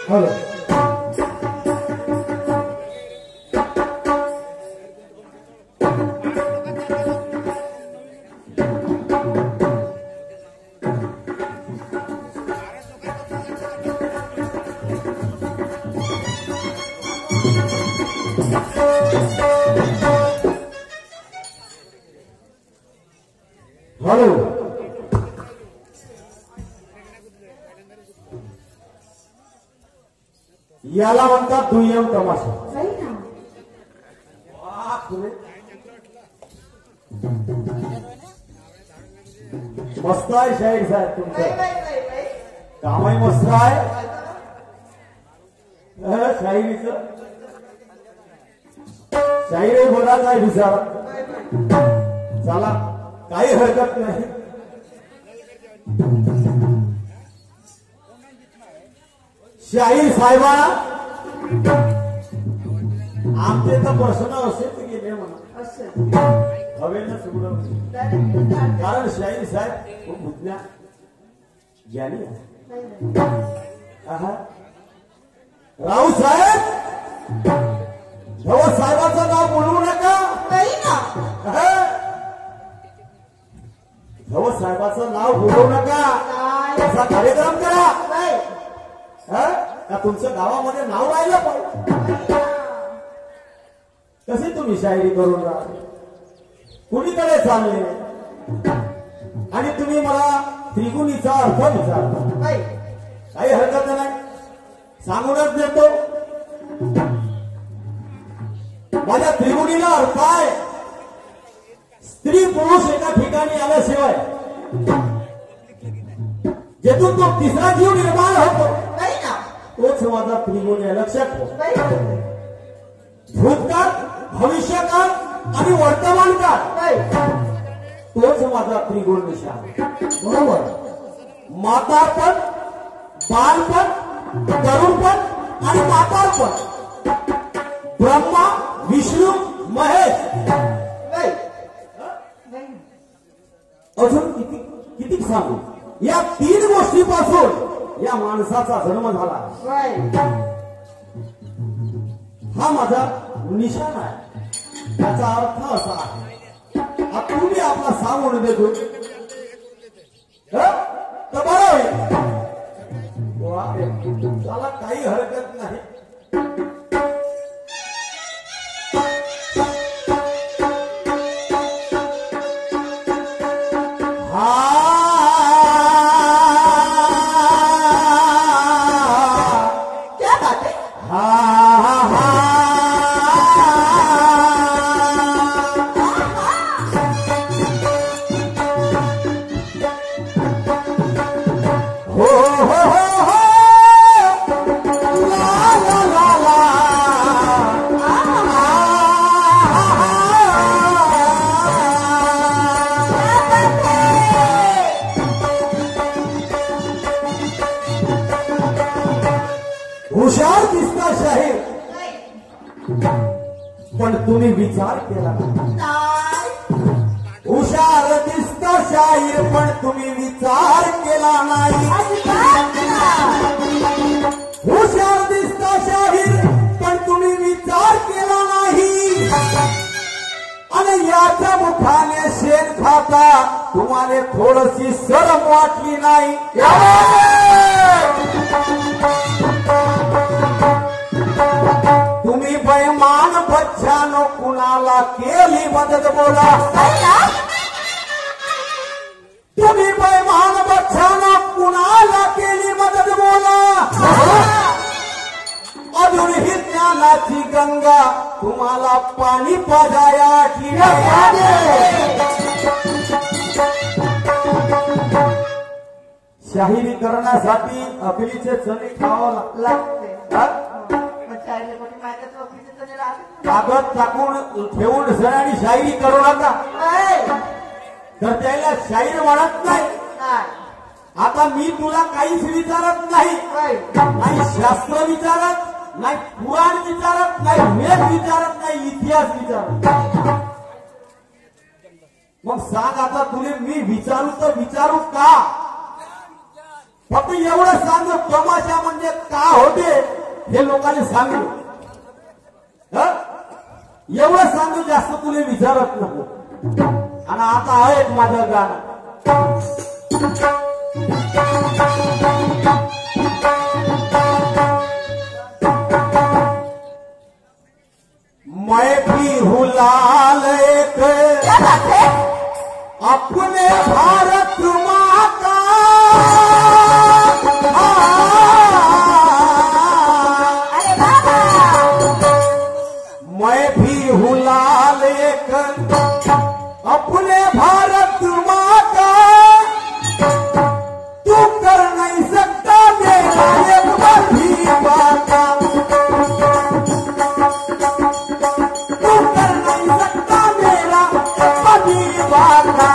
Hello hello याला म्हणतात दुय्यम तमाशा. मस्त आहे शाहीर साहेब तुमचं कामही मस्त आहे शाहिरीच शाहीर बराच आहे बिचारा. चला काही हरकत नाही. शाहीर साहेबांना आमचे तर प्रश्न असेच गेले म्हणा हवे ना सगळं कारण शाहीर साहेब खूप बुद्ध्या ज्ञानी रावसाहेब धवल साहेबाचं नाव बोलवू नका. नाही ना. धवल साहेबाचं नाव बोलवू नका. असा कार्यक्रम करा. का तुमचं गावामध्ये नाव राहिलं पाहिजे. कशी तुम्ही शायरी करून राहिले कुणीकडे चालले आणि तुम्ही मला त्रिगुणीचा अर्थ विचारला. काही हरकत नाही सांगूनच देतो. माझ्या त्रिगुणीला अर्थ आहे स्त्री पुरुष एका ठिकाणी आल्याशिवाय जेथून तो तिसरा जीव निर्माण होतो तोच माझा त्रिगुणी आहे. लक्षात ठेव. भूतकाळ भविष्यकाळ आणि वर्तमान काळ तोच माझा त्रिगुण निशाण. बरोबर. म्हातारपण बालपण तरुणपण आणि म्हातारपण ब्रह्मा विष्णू महेश अजून किती सांगू. या 3 गोष्टीपासून या माणसाचा जन्म झाला. हा माझा निशाण आहे. त्याचा अर्थ असा आहे तुम्ही आपला सांगून देतो तर बरं होईल. त्याला काही हरकत नाही. हुशार दिसता शाहीर पण तुम्ही विचार केला नाही. हुशार दिसता शाहीर पण तुम्ही विचार केला नाही. हुशार दिसता शाहीर पण तुम्ही विचार केला नाही. आणि याच्या मुखाने शेण खाता तुम्हाला थोडीशी शरम वाटली नाही. तुम्ही बैमान बच्चानो कुणाला केली मदत बोला. तुम्ही बैमान बच्चानो कुणाला केली मदत बोला. अजूनही ज्ञानाची गंगा तुम्हाला पाणी पाजाया की शाहिरी करण्यासाठी अकलीचे चणे खावं लागते. कागद टाकून ठेवून सर आणि शायरी करू नका. तर त्याला शाहीर म्हणत नाही. आता मी तुला काहीच विचारत नाही. नाही शास्त्र विचारत नाही पुराण विचारत नाही वेद विचारत नाही इतिहास विचारत. मग सांग आता तुले मी विचारू तर विचारू का. फक्त एवढं सांग तमाशा म्हणजे का होते हे लोकांनी सांगू. एवढं सांगू जास्त तुले विचारत नको. आणि आता आहे माझं गाणं. मैं भी हूँ लाल एक अपने भारत माँ का. मैं भी हूँ लाल एक अपने भारत माँ का. तू कर नहीं सकता मेरा एक बार भी बाका. तू कर नहीं सकता मेरा कभी बाका.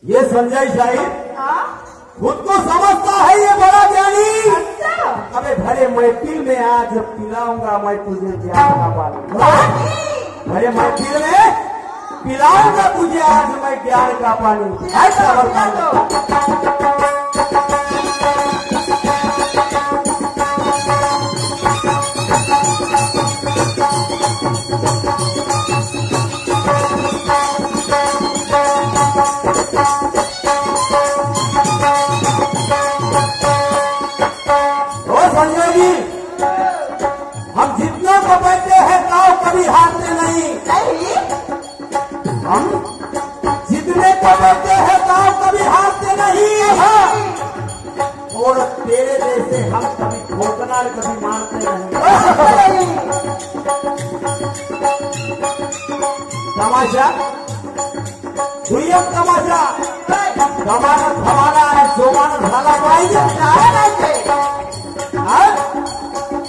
ये संजय शाही खुद को समझता है ये बड़ा ज्ञानी। अबे भले महफिल में आज पिलाऊंगा मैं तुझे ज्ञान का पानी। भले महफिल में पिलाऊंगा तुझे आज मैं ज्ञान का पानी। ऐसा बता दो। संजय जी, हम जितना को बैठे हैं ताव कभी हारते नहीं। हम जितने को बैठे हैं ताव कभी हारते नहीं। और तेरे जैसे हम कभी ठोकना कभी मारते नहीं। तमाशा दुय्यम तमाशा जमानत हमारा है। जोमानत झाला पाहिजे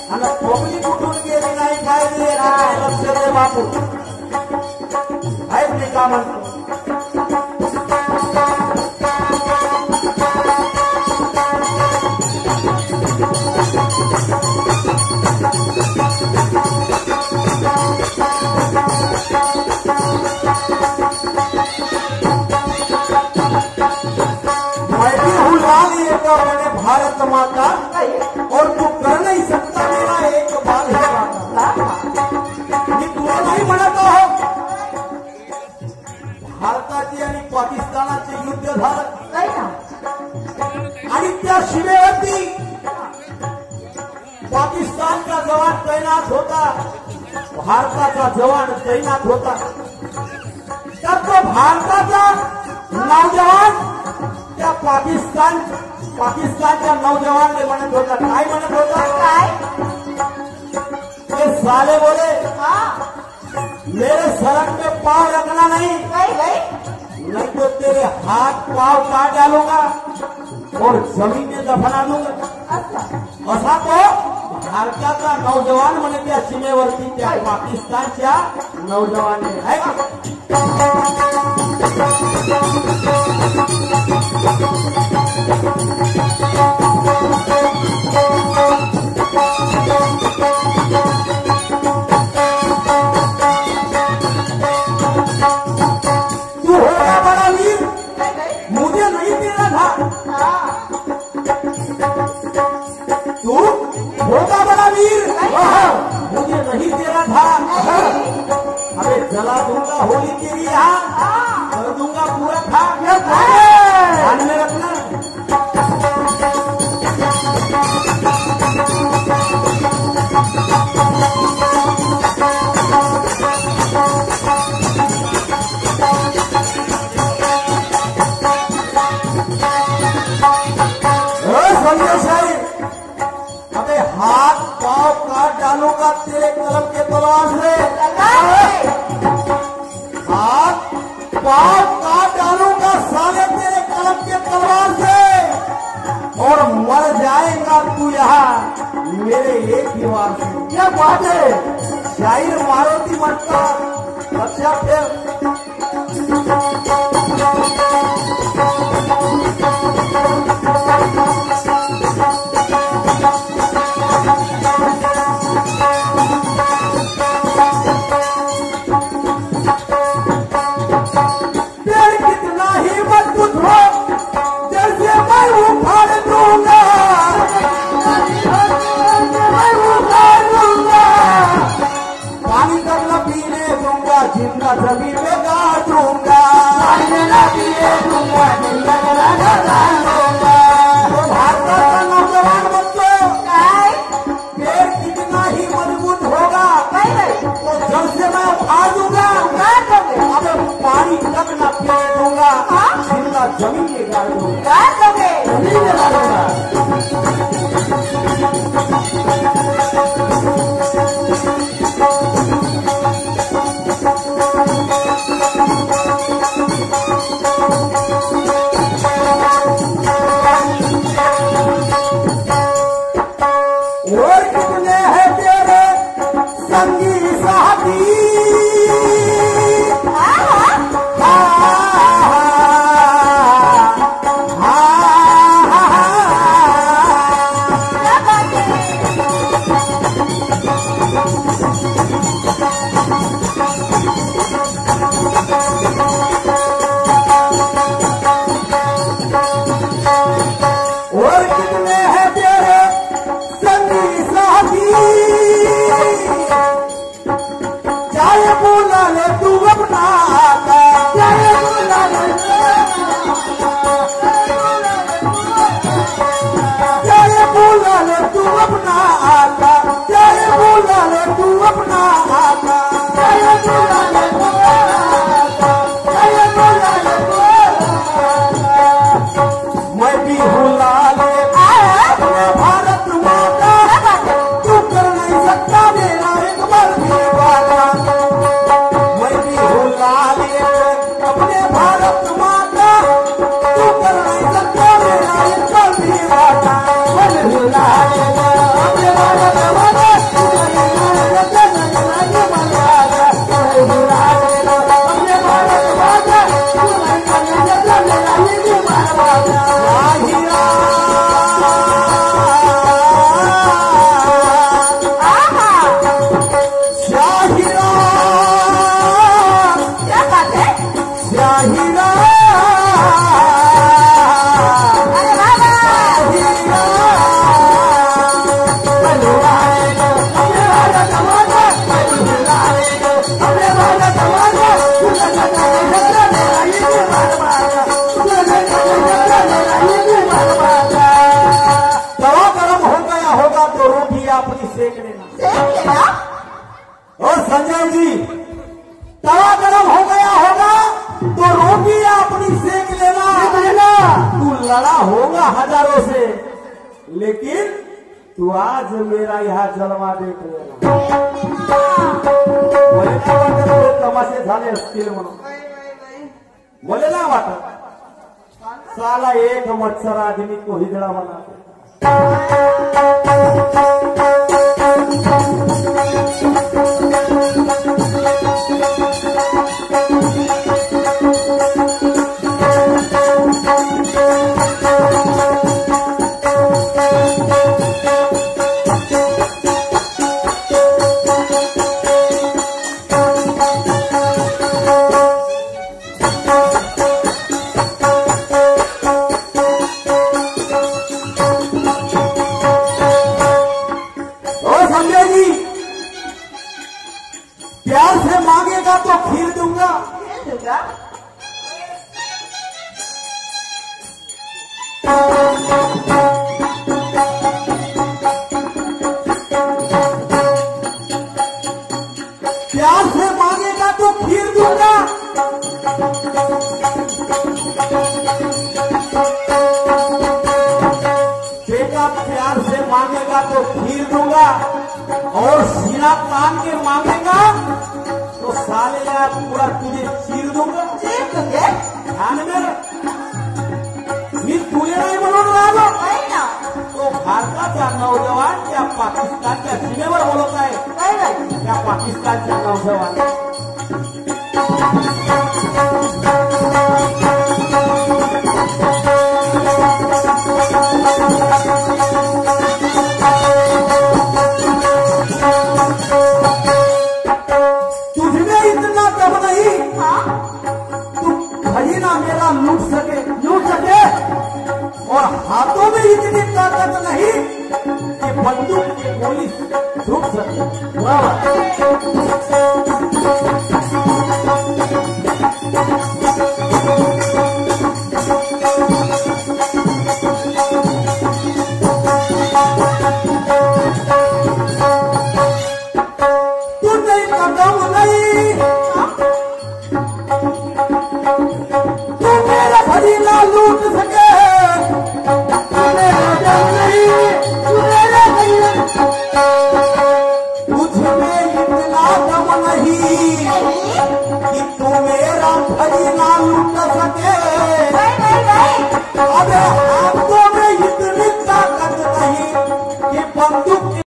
आणि ठोकली कुठून गेली नाही काय लक्ष दे बापू। आहेत नाही का म्हणतो मैंने भारत माता और तू कर नहीं सकता मेरा एक बाल है मी तुला नाही म्हणत हो। भारताचे आणि पाकिस्तानाचे युद्ध झालं आणि त्या सीमेवरती पाकिस्तानचा जवान तैनात होता, भारताचा जवान तैनात होता। तर तो भारताचा नौजवान त्या पाकिस्तानच्या नौजवानने म्हणत होता काय म्हणत होता काय ते साले बोले मेरे सड़क में पांव रखना नहीं नहीं तो तेरे हाथ पांव काट डालूंगा और जमीन में दफना दूंगा। असा तो भारताचा नौजवान म्हणे त्या सीमेवरती त्या पाकिस्तानच्या नौजवानने आहे का। तू होगा बड़ा वीर मुझे नहीं तेरा था। तू होगा बड़ा वीर मुझे नहीं तेरा था। अबे जला दूंगा होली तेरी यहाँ कर दूंगा पूरा खा ध्यान में रखना। संजय साहब अबे हाथ पांव काट डालूंगा तेरे कलम के तलवार से। हाथ पांव काट डालूंगा साले तेरे कलम के तलवार से और मर जाएगा तू यहाँ मेरे एक दीवार से। क्या बात है शायर मारुति मटका अच्छा फिर कितना ही मजबूत हो जैसे मैं उखाड़ दूंगा पानी तक न पीने दूंगा जिंदा जमीन में गाड़ दूंगा। तो भारत का नौजवान बच्चों पेड़ कितना ही मजबूत होगा तो जल से मैं उखाड़ दूंगा। अब पानी तक न पीने दूंगा जिंदा जमीन में गाड़ दूंगा। जमीन में गाड़ूंगा। और कितने हैं तेरे संगी साथी हजारों से, लेकिन तू आज मेरा यहाँ जलवा देख लेना. मला काय वाटत तमाशे झाले असतील म्हणून, मला नाही वाटत. साला एक मच्छर आदमी को हिजड़ा बना. प्यार से मांगेगा तो खीर दूंगा. प्यार से मांगेगा तो खीर दूंगा. बेटा प्यार से मांगेगा तो खीर दूंगा, और सीना तान के मांगेगा तो साले या पूरा तुझे चीर दूंगा. ध्यान में मी तुले नाही म्हणून राहिलो, तो भारताचा नौजवान त्या पाकिस्तानच्या सीमेवर बोलत आहे. त्या पाकिस्तानच्या नौजवान तुझमें इतना दम नहीं तू खजीना मेरा लूट सके, और हाथों में इतनी ताकत नहीं कि बंदूक की गोली छूट सके.